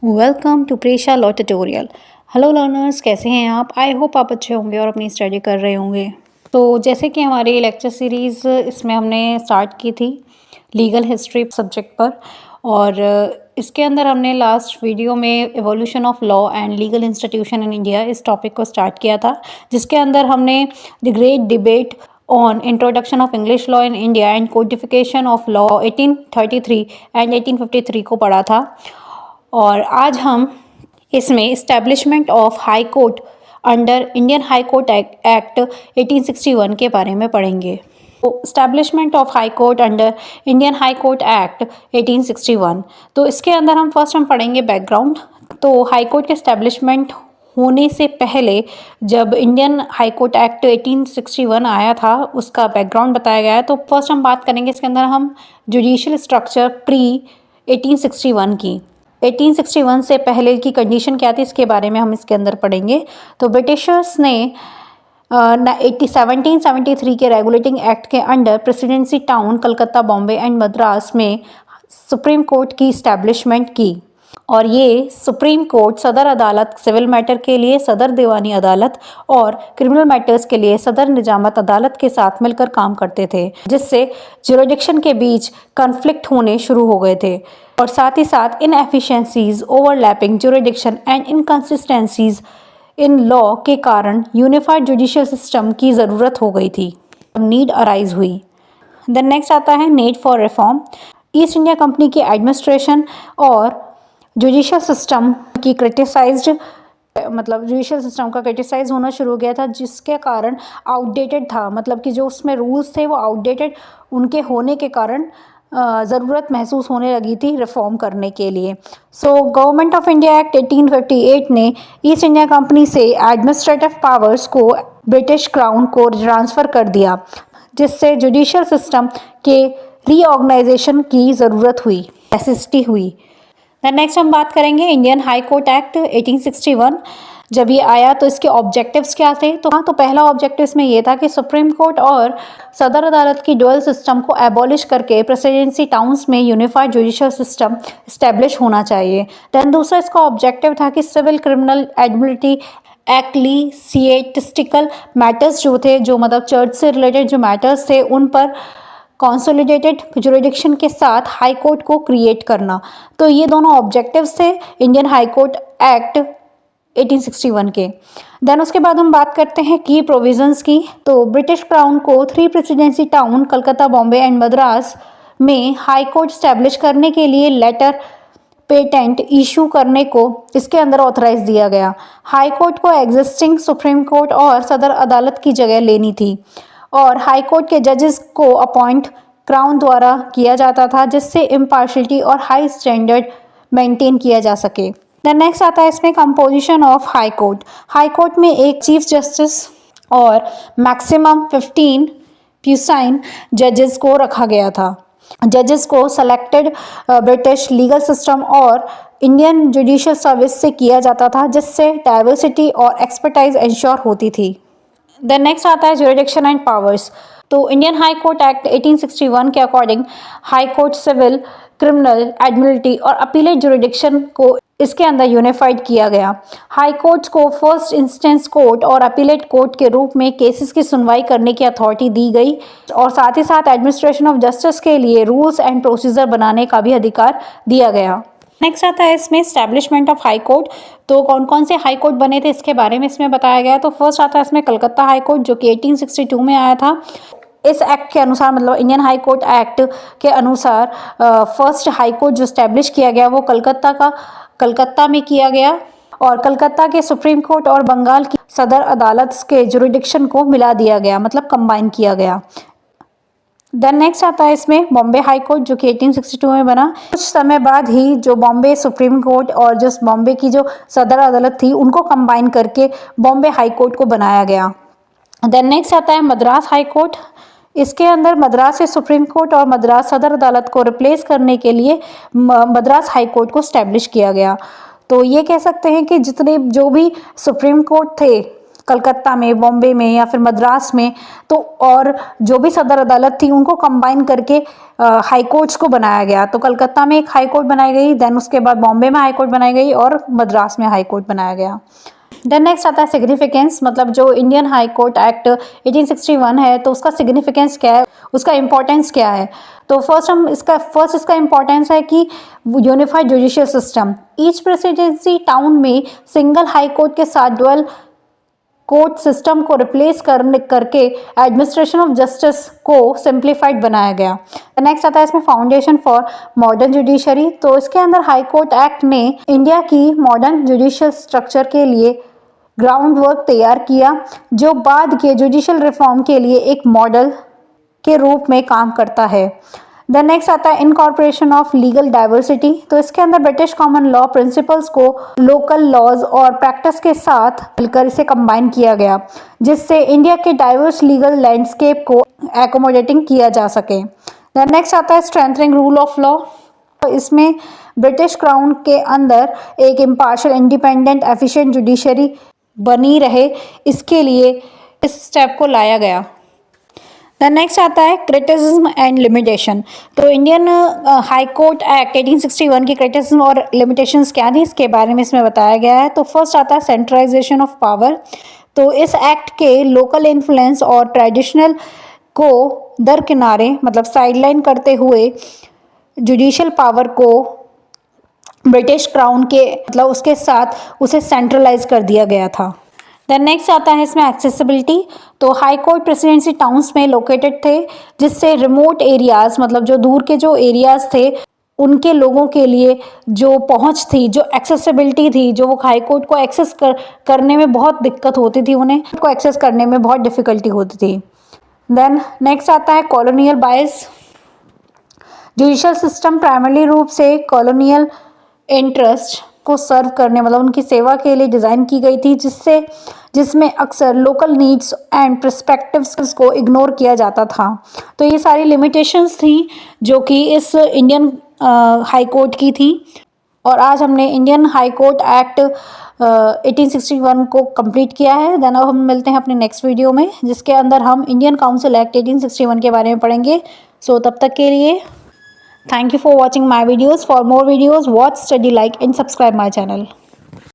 Welcome to Presha law tutorial. Hello learners, कैसे हैं आप? आई होप आप अच्छे होंगे और अपनी स्टडी कर रहे होंगे। तो जैसे कि हमारी लेक्चर सीरीज़ इसमें हमने स्टार्ट की थी लीगल हिस्ट्री सब्जेक्ट पर, और इसके अंदर हमने लास्ट वीडियो में evolution of law and legal institution in India इस टॉपिक को स्टार्ट किया था, जिसके अंदर हमने the great debate on introduction of English law in India and codification of law 1833 and 1853 को पढ़ा था। और आज हम इसमें establishment of high court under Indian High Court Act 1861 के बारे में पढ़ेंगे। तो establishment of high court under Indian High Court Act 1861, तो इसके अंदर हम पढ़ेंगे बैकग्राउंड। तो हाई कोर्ट के इस्टेब्लिशमेंट होने से पहले जब इंडियन हाई कोर्ट एक्ट 1861 आया था उसका बैकग्राउंड बताया गया है। तो फर्स्ट हम बात करेंगे इसके अंदर हम जुडिशियल स्ट्रक्चर प्री 1861 की। 1861 से पहले की कंडीशन क्या थी इसके बारे में हम इसके अंदर पढ़ेंगे। तो ब्रिटिशर्स ने 1773 के रेगुलेटिंग एक्ट के under presidency town Calcutta, Bombay and Madras में सुप्रीम कोर्ट की इस्टेब्लिशमेंट की, और ये सुप्रीम कोर्ट सदर अदालत सिविल मैटर के लिए सदर दीवानी अदालत और क्रिमिनल मैटर्स के लिए सदर निजामत अदालत के साथ मिलकर काम करते थे, जिससे जुरिडिक्शन के बीच कॉन्फ्लिक्ट होने शुरू हो गए थे, और साथ ही साथ inefficiencies, overlapping jurisdiction and inconsistencies in law के कारण यूनिफाइड जुडिशियल सिस्टम की ज़रूरत हो गई थी, नीड अराइज हुई। देन नेक्स्ट आता है need for reform. East India company की एडमिनिस्ट्रेशन और जुडिशियल सिस्टम की जुडिशियल सिस्टम का क्रिटिसाइज होना शुरू हो गया था, जिसके कारण आउटडेटेड था, मतलब कि जो उसमें रूल्स थे वो आउटडेटेड उनके होने के कारण ज़रूरत महसूस होने लगी थी रिफॉर्म करने के लिए। So government of India act 1858 ने ईस्ट इंडिया कंपनी से एडमिनिस्ट्रेटिव पावर्स को ब्रिटिश क्राउन को ट्रांसफ़र कर दिया, जिससे जुडिशियल सिस्टम के रीऑर्गेनाइजेशन की ज़रूरत हुई, नेसेसिटी हुई। नेक्स्ट हम बात करेंगे इंडियन हाई कोर्ट एक्ट 1861। जब ये आया तो इसके ऑब्जेक्टिव्स क्या थे? तो पहला ऑब्जेक्टिव इसमें ये था कि सुप्रीम कोर्ट और सदर अदालत की ड्यूअल सिस्टम को एबॉलिश करके प्रेसिडेंसी टाउन्स में यूनिफाइड जुडिशियल सिस्टम इस्टेब्लिश होना चाहिए। देन दूसरा इसका ऑब्जेक्टिव था कि सिविल क्रिमिनल एडमिलिटी एक्लीसिएस्टिकल मैटर्स जो थे, जो मतलब चर्च से रिलेटेड जो मैटर्स थे, उन पर कॉन्सोलिडेटेड जुरिडिक्शन के साथ हाई कोर्ट को क्रिएट करना। तो ये दोनों ऑब्जेक्टिव्स थे इंडियन हाई कोर्ट एक्ट 1861 के। देन उसके बाद हम बात करते हैं की प्रोविजंस की। तो ब्रिटिश क्राउन को 3 presidency town Calcutta, Bombay and Madras में हाई कोर्ट स्टैब्लिश करने के लिए लेटर पेटेंट इशू करने को इसके अंदर ऑथराइज दिया गया। हाई कोर्ट को एग्जिस्टिंग सुप्रीम कोर्ट और सदर अदालत की जगह लेनी थी, और हाई कोर्ट के जजेस को अपॉइंट क्राउन द्वारा किया जाता था, जिससे इम्पार्शलिटी और हाई स्टैंडर्ड मेंटेन किया जा सके। देन नेक्स्ट आता है इसमें composition of high court. High court में एक चीफ जस्टिस और मैक्सिमम 15 प्यूसाइन जजेस को रखा गया था। जजेस को सेलेक्टेड ब्रिटिश लीगल सिस्टम और इंडियन जुडिशियल सर्विस से किया जाता था, जिससे डाइवर्सिटी और एक्सपर्टाइज इंश्योर होती थी। देन नेक्स्ट आता है जुरिडिक्शन एंड पावर्स। तो इंडियन हाई कोर्ट एक्ट 1861 के according high court civil, criminal, admiralty और अपीलेट जुरिडिक्शन को इसके अंदर यूनिफाइड किया गया। हाई कोर्ट्स को फर्स्ट इंस्टेंस कोर्ट और अपीलेट कोर्ट के रूप में केसेस की सुनवाई करने की अथॉरिटी दी गई, और साथ ही साथ एडमिनिस्ट्रेशन ऑफ जस्टिस के लिए रूल्स एंड प्रोसीजर बनाने का भी अधिकार दिया गया। नेक्स्ट आता है इसमें एस्टैब्लिशमेंट ऑफ हाई कोर्ट। तो कौन कौन से हाई कोर्ट बने थे इसके बारे में इसमें बताया गया। तो फर्स्ट आता है इसमें कलकत्ता हाई कोर्ट, जो कि 1862 में आया था। इस एक्ट के अनुसार, मतलब इंडियन हाई कोर्ट एक्ट के अनुसार, फर्स्ट हाई कोर्ट जो स्टैब्लिश किया गया वो कलकत्ता में किया गया, और कलकत्ता के सुप्रीम कोर्ट और बंगाल की सदर अदालत के जुरिडिक्शन को मिला दिया गया, मतलब कंबाइन किया गया। देन नेक्स्ट आता है इसमें बॉम्बे हाई कोर्ट, जो कि 1862 में बना। कुछ समय बाद ही जो बॉम्बे सुप्रीम कोर्ट और जो बॉम्बे की जो सदर अदालत थी उनको कंबाइन करके बॉम्बे हाई कोर्ट को बनाया गया। देन नेक्स्ट आता है मद्रास हाई कोर्ट। इसके अंदर मद्रास से सुप्रीम कोर्ट और मद्रास सदर अदालत को रिप्लेस करने के लिए मद्रास हाई कोर्ट को स्टैब्लिश किया गया। तो ये कह सकते हैं कि जो भी सुप्रीम कोर्ट थे कलकत्ता में, बॉम्बे में या फिर मद्रास में, तो और जो भी सदर अदालत थी उनको कंबाइन करके हाई कोर्ट्स को बनाया गया। तो कलकत्ता में एक हाई कोर्ट बनाई गई, देन उसके बाद बॉम्बे में हाई कोर्ट बनाई गई और मद्रास में हाई कोर्ट बनाया गया। देन नेक्स्ट आता है सिग्निफिकेंस, मतलब जो इंडियन हाई कोर्ट एक्ट 1861 है तो उसका सिग्निफिकेंस क्या है, उसका इंपॉर्टेंस क्या है। तो फर्स्ट इसका इंपॉर्टेंस है कि unified judicial system, each presidency town में सिंगल हाई कोर्ट के साथ डुअल कोर्ट सिस्टम को रिप्लेस करके एडमिनिस्ट्रेशन ऑफ जस्टिस को सिंप्लीफाइड बनाया गया। नेक्स्ट आता है इसमें फाउंडेशन फॉर मॉडर्न जुडिशरी, तो इसके अंदर हाई कोर्ट एक्ट ने इंडिया की मॉडर्न जुडिशियल स्ट्रक्चर के लिए ग्राउंड वर्क तैयार किया, जो बाद के जुडिशियल रिफॉर्म के लिए एक मॉडल के रूप में काम करता है। देन नेक्स्ट आता है इनकॉर्पोरेशन ऑफ लीगल डाइवर्सिटी, तो इसके अंदर ब्रिटिश कॉमन लॉ प्रिंसिपल्स को लोकल लॉज और प्रैक्टिस के साथ मिलकर इसे कंबाइन किया गया, जिससे इंडिया के डाइवर्स लीगल लैंडस्केप को एकोमोडेटिंग किया जा सके। देन नेक्स्ट आता है स्ट्रेंथनिंग रूल ऑफ लॉ, तो इसमें ब्रिटिश क्राउन के अंदर एक इम्पार्शियल, इंडिपेंडेंट, एफिशिएंट जुडिशरी बनी रहे, इसके लिए इस स्टेप को लाया गया। द नेक्स्ट आता है क्रिटिसिज्म एंड लिमिटेशन, तो इंडियन हाई कोर्ट एक्ट 1861 की क्रिटिसिज्म और लिमिटेशंस क्या थी इसके बारे में इसमें बताया गया है। तो फर्स्ट आता है सेंट्रलाइजेशन ऑफ पावर, तो इस एक्ट के लोकल इन्फ्लुएंस और ट्रेडिशनल को दरकिनारे मतलब साइडलाइन करते हुए जुडिशियल पावर को ब्रिटिश क्राउन के मतलब उसके साथ उसे सेंट्रलाइज कर दिया गया था। देन नेक्स्ट आता है इसमें एक्सेसिबिलिटी, तो हाई कोर्ट प्रेसिडेंसी टाउन्स में लोकेटेड थे, जिससे रिमोट एरियाज मतलब जो दूर के जो एरियाज थे उनके लोगों के लिए जो पहुंच थी, जो एक्सेसिबिलिटी थी, जो वो हाई कोर्ट को एक्सेस करने में बहुत दिक्कत होती थी, उन्हें को एक्सेस करने में बहुत डिफ़िकल्टी होती थी। देन नेक्स्ट आता है कॉलोनियल बायस, जुडिशियल सिस्टम प्राइमरी रूप से कॉलोनियल इंटरेस्ट को सर्व करने मतलब उनकी सेवा के लिए डिज़ाइन की गई थी, जिसमें अक्सर लोकल नीड्स एंड पर्सपेक्टिव्स को इग्नोर किया जाता था। तो ये सारी लिमिटेशंस थी जो कि इस इंडियन हाई कोर्ट की थी। और आज हमने इंडियन हाई कोर्ट एक्ट 1861 को कंप्लीट किया है। देन अब हम मिलते हैं अपने नेक्स्ट वीडियो में, जिसके अंदर हम इंडियन काउंसिल एक्ट 1861 के बारे में पढ़ेंगे। सो तब तक के लिए thank you for watching my videos. For more videos, watch, study, like and subscribe my channel.